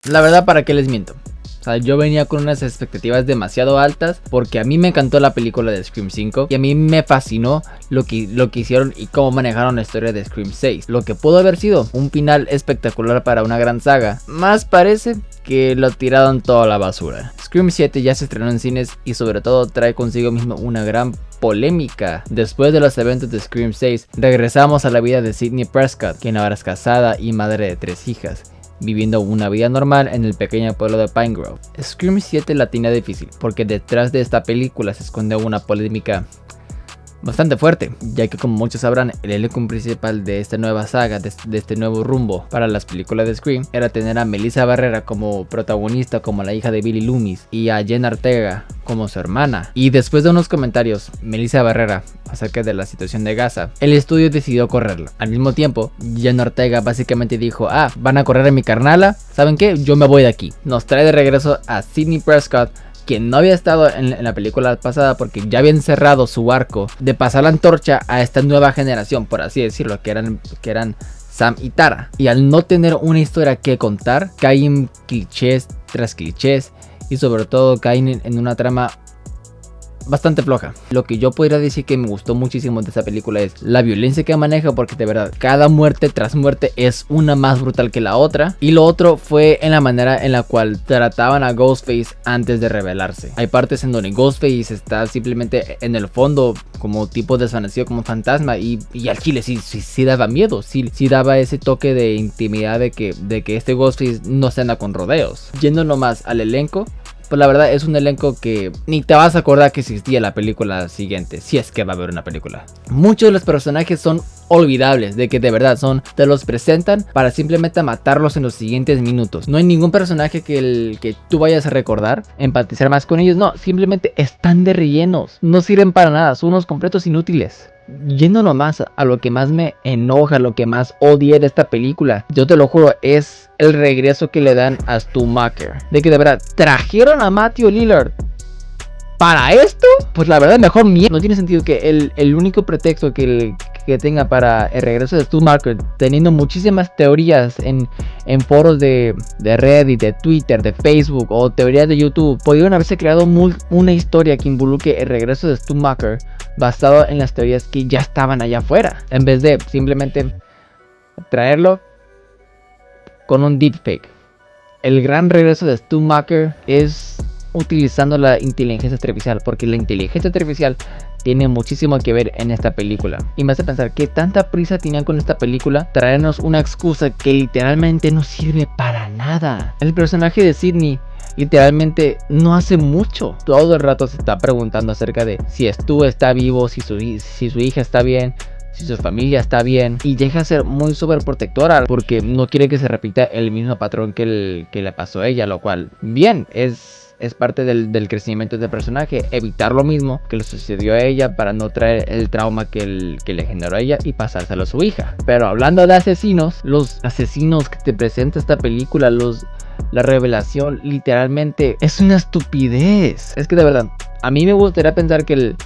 La verdad, ¿para qué les miento? O sea, yo venía con unas expectativas demasiado altas porque a mí me encantó la película de Scream 5 y a mí me fascinó lo que hicieron y cómo manejaron la historia de Scream 6. Lo que pudo haber sido un final espectacular para una gran saga, más parece que lo tiraron toda a la basura. Scream 7 ya se estrenó en cines y sobre todo trae consigo mismo una gran polémica. Después de los eventos de Scream 6, regresamos a la vida de Sidney Prescott, quien ahora es casada y madre de 3 hijas, viviendo una vida normal en el pequeño pueblo de Pine Grove. Scream 7 la tenía difícil, porque detrás de esta película se esconde una polémica bastante fuerte, ya que como muchos sabrán, el elenco principal de esta nueva saga, de este nuevo rumbo para las películas de Scream, era tener a Melissa Barrera como protagonista, como la hija de Billy Loomis, y a Jenna Ortega como su hermana. Y después de unos comentarios, Melissa Barrera, acerca de la situación de Gaza, el estudio decidió correrla. Al mismo tiempo, Jenna Ortega básicamente dijo: van a correr a mi carnala, ¿saben qué? Yo me voy de aquí. Nos trae de regreso a Sidney Prescott, quien no había estado en la película pasada porque ya habían cerrado su arco de pasar la antorcha a esta nueva generación, por así decirlo, que eran Sam y Tara. Y al no tener una historia que contar, caen clichés tras clichés y sobre todo caen en una trama bastante floja. Lo que yo podría decir que me gustó muchísimo de esta película es la violencia que maneja, porque de verdad cada muerte tras muerte es una más brutal que la otra. Y lo otro fue en la manera en la cual trataban a Ghostface antes de revelarse. Hay partes en donde Ghostface está simplemente en el fondo como tipo desvanecido, como fantasma, y al chile sí daba miedo, sí daba ese toque de intimidad de que este Ghostface no se anda con rodeos. Yendo nomás al elenco, pues la verdad es un elenco que ni te vas a acordar que existía la película siguiente, si es que va a haber una película. Muchos de los personajes son olvidables, de que de verdad te los presentan para simplemente matarlos en los siguientes minutos. No hay ningún personaje que tú vayas a recordar, empatizar más con ellos, no, simplemente están de rellenos, no sirven para nada, son unos completos inútiles. Yendo nomás a lo que más me enoja, lo que más odié de esta película, yo te lo juro, es el regreso que le dan a Stu Macher. De que de verdad trajeron a Matthew Lillard para esto, pues la verdad mejor mierda. No tiene sentido que el único pretexto que tenga para el regreso de Stu Macher, teniendo muchísimas teorías en foros de Reddit, de Twitter, de Facebook o teorías de YouTube, pudieron haberse creado una historia que involucre el regreso de Stu Macher basado en las teorías que ya estaban allá afuera, en vez de simplemente traerlo con un deepfake. El gran regreso de Stu Macher es utilizando la inteligencia artificial, porque la inteligencia artificial tiene muchísimo que ver en esta película. Y me hace pensar que tanta prisa tenían con esta película, traernos una excusa que literalmente no sirve para nada. El personaje de Sidney literalmente no hace mucho. Todo el rato se está preguntando acerca de si Stu está vivo, si su hija está bien, si su familia está bien, y llega a ser muy sobreprotectora porque no quiere que se repita el mismo patrón que le pasó a ella, lo cual bien es parte del crecimiento del personaje, evitar lo mismo que le sucedió a ella para no traer el trauma que le generó a ella y pasárselo a su hija. Pero hablando de asesinos, los asesinos que te presenta esta película, la revelación literalmente es una estupidez. Es que de verdad, a mí me gustaría pensar que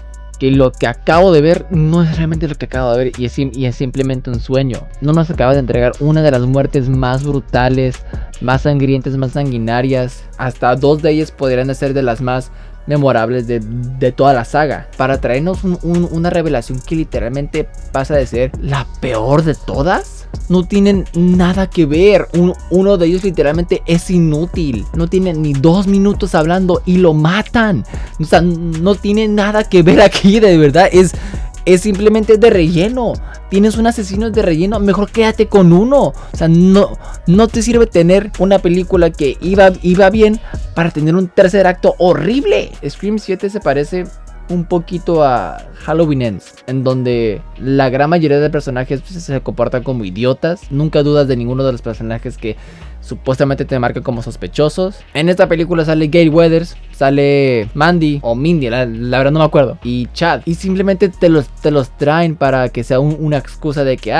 lo que acabo de ver no es realmente lo que acabo de ver y es simplemente un sueño. No nos acaba de entregar una de las muertes más brutales, más sangrientas, más sanguinarias. Hasta 2 de ellas podrían ser de las más memorables de toda la saga, para traernos una revelación que literalmente pasa de ser la peor de todas. No tienen nada que ver. Uno de ellos literalmente es inútil, no tiene ni 2 minutos hablando y lo matan. O sea, no tiene nada que ver aquí, de verdad. Es simplemente de relleno. Tienes un asesino de relleno, mejor quédate con uno. O sea, no te sirve tener una película que iba bien para tener un tercer acto horrible. Scream 7 se parece un poquito a Halloween Ends, en donde la gran mayoría de personajes se comportan como idiotas. Nunca dudas de ninguno de los personajes que supuestamente te marcan como sospechosos. En esta película sale Gale Weathers, sale Mandy o Mindy, la verdad no me acuerdo, y Chad, y simplemente te los traen para que sea una excusa de que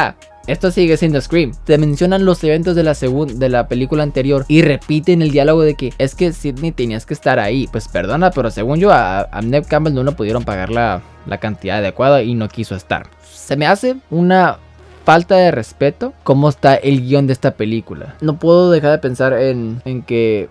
esto sigue siendo Scream. Te mencionan los eventos de la película anterior y repiten el diálogo de que es que Sidney tenías que estar ahí. Pues perdona, pero según yo a Neve Campbell no le pudieron pagar la cantidad adecuada y no quiso estar. Se me hace una falta de respeto cómo está el guión de esta película. No puedo dejar de pensar en que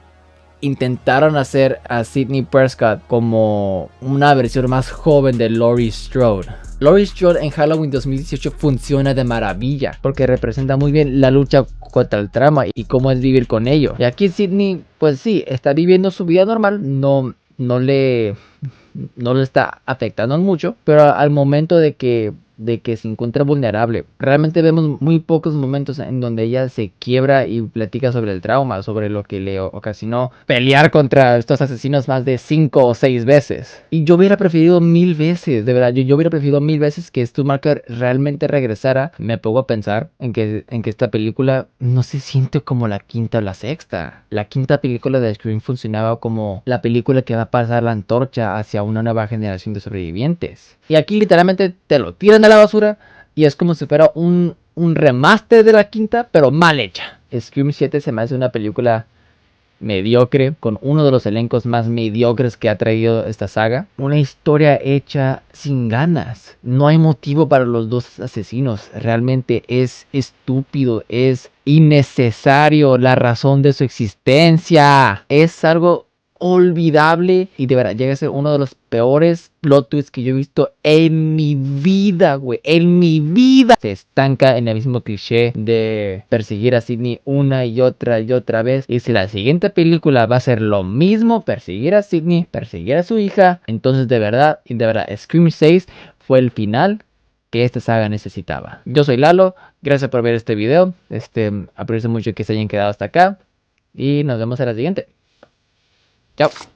intentaron hacer a Sidney Prescott como una versión más joven de Laurie Strode. Laurie Strode en Halloween 2018 funciona de maravilla porque representa muy bien la lucha contra el trauma y cómo es vivir con ello. Y aquí Sidney, pues sí, está viviendo su vida normal, no le está afectando mucho, pero al momento de que se encuentra vulnerable, realmente vemos muy pocos momentos en donde ella se quiebra y platica sobre el trauma, sobre lo que le ocasionó pelear contra estos asesinos más de 5 o 6 veces. Y yo hubiera preferido 1000 veces, de verdad, yo hubiera preferido 1000 veces que Stu Macher realmente regresara. Me pongo a pensar en que esta película no se siente como la quinta o la sexta. La quinta película de Scream funcionaba como la película que va a pasar la antorcha hacia una nueva generación de sobrevivientes. Y aquí literalmente te lo tiran a la basura y es como si fuera un remaster de la quinta, pero mal hecha. Scream 7 se me hace una película mediocre, con uno de los elencos más mediocres que ha traído esta saga. Una historia hecha sin ganas. No hay motivo para los dos asesinos. Realmente es estúpido, es innecesario la razón de su existencia. Es algo olvidable y de verdad llega a ser uno de los peores plot twists que yo he visto en mi vida, güey, en mi vida. Se estanca en el mismo cliché de perseguir a Sidney una y otra vez, y si la siguiente película va a ser lo mismo, perseguir a Sidney, perseguir a su hija, entonces de verdad Scream 6 fue el final que esta saga necesitaba. Yo soy Lalo, gracias por ver este video, aprecio mucho que se hayan quedado hasta acá y nos vemos en la siguiente. Chao.